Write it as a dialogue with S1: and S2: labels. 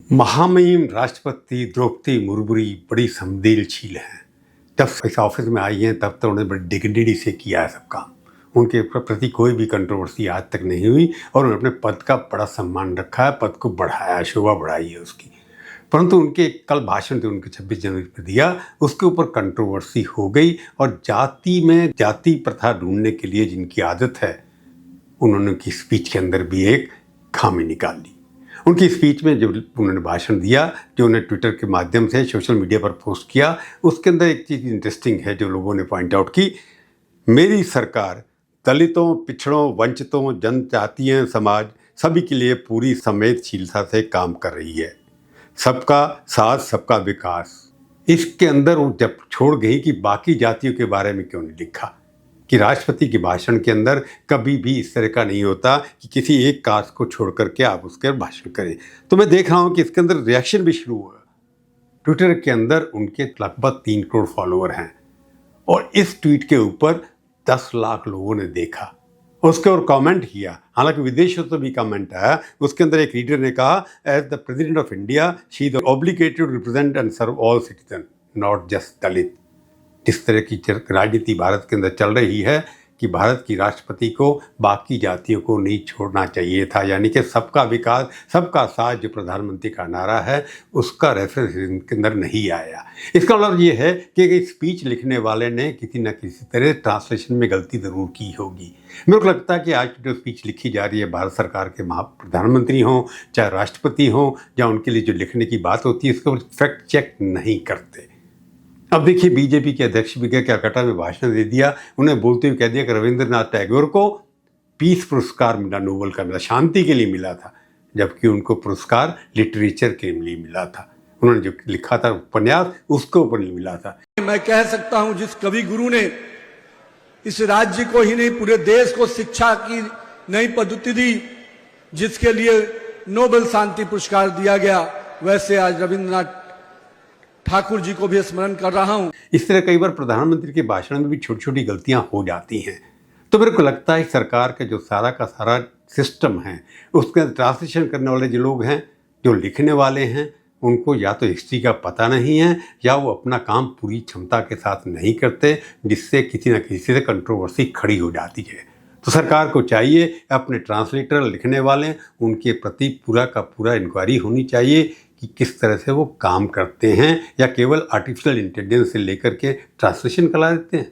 S1: महामहिम राष्ट्रपति द्रौपदी मुर्मू बड़ी संवेदनशील हैं। जब इस ऑफिस में आई हैं तब तो उन्होंने बड़ी डिग्निटी से किया है सब काम। उनके प्रति कोई भी कंट्रोवर्सी आज तक नहीं हुई और उन्होंने अपने पद का बड़ा सम्मान रखा है, पद को बढ़ाया, शोभा बढ़ाई है उसकी। परंतु उनके कल भाषण जो उनके 26 जनवरी पर दिया उसके ऊपर कंट्रोवर्सी हो गई और जाति में जाति प्रथा ढूंढने के लिए जिनकी आदत है उन्होंने उनकी स्पीच के अंदर भी एक खामी निकाल ली। उनकी स्पीच में जो उन्होंने भाषण दिया, जो उन्होंने ट्विटर के माध्यम से सोशल मीडिया पर पोस्ट किया, उसके अंदर एक चीज़ इंटरेस्टिंग है जो लोगों ने पॉइंट आउट की। मेरी सरकार दलितों, पिछड़ों, वंचितों, जनजातीय समाज सभी के लिए पूरी संवेदनशीलता से काम कर रही है। सबका साथ, सबका विकास। इसके अंदर वो जब छोड़ गई कि बाकी जातियों के बारे में क्यों नहीं लिखा, कि राष्ट्रपति के भाषण के अंदर कभी भी इस तरह का नहीं होता कि किसी एक कास्ट को छोड़ करके आप उसके भाषण करें। तो मैं देख रहा हूँ कि इसके अंदर रिएक्शन भी शुरू हुआ। ट्विटर के अंदर उनके लगभग 3 करोड़ फॉलोअर हैं और इस ट्वीट के ऊपर 10 लाख लोगों ने देखा, उसके और कमेंट किया। हालांकि विदेशों से भी कमेंट आया। उसके अंदर एक रीडर ने कहा, as the president of India she is obligated to represent and serve all citizen, not just Dalit. जिस तरह की राजनीति भारत के अंदर चल रही है कि भारत की राष्ट्रपति को बाकी जातियों को नहीं छोड़ना चाहिए था, यानी कि सबका विकास, सबका साथ जो प्रधानमंत्री का नारा है उसका रेफरेंस इनके अंदर नहीं आया। इसका मतलब ये है कि स्पीच लिखने वाले ने किसी न किसी तरह ट्रांसलेशन में गलती ज़रूर की होगी। मेरे को लगता है कि आज जो स्पीच लिखी जा रही है भारत सरकार के प्रधानमंत्री हों चाहे राष्ट्रपति हों, या उनके लिए जो लिखने की बात होती है उसको फैक्ट चेक नहीं करते। अब देखिए, बीजेपी के अध्यक्ष भी गए कलकत्ता में भाषण दे दिया, उन्हें बोलते हुए कह दिया कि रविंद्रनाथ टैगोर को पीस पुरस्कार मिला, नोबेल का मिला, शांति के लिए मिला था, जबकि उनको पुरस्कार लिटरेचर के लिए मिला था। उन्होंने जो लिखा था उपन्यास उसके ऊपर मिला था।
S2: मैं कह सकता हूं जिस कवि गुरु ने इस राज्य को ही नहीं पूरे देश को शिक्षा की नई पद्धति दी, जिसके लिए नोबेल शांति पुरस्कार दिया गया, वैसे आज रविंद्रनाथ ठाकुर जी को भी स्मरण कर रहा हूं।
S1: इस तरह कई बार प्रधानमंत्री के भाषण में भी छोटी छोटी गलतियां हो जाती हैं। तो मेरे को लगता है सरकार का जो सारा का सारा सिस्टम है उसके ट्रांसलेशन करने वाले जो लोग हैं, जो लिखने वाले हैं, उनको या तो हिस्ट्री का पता नहीं है या वो अपना काम पूरी क्षमता के साथ नहीं करते, जिससे किसी न किसी से कंट्रोवर्सी खड़ी हो जाती है। तो सरकार को चाहिए अपने ट्रांसलेटर, लिखने वाले, उनके प्रति पूरा का पूरा इंक्वायरी होनी चाहिए कि किस तरह से वो काम करते हैं, या केवल आर्टिफिशियल इंटेलिजेंस से लेकर के ट्रांसलेशन करा देते हैं।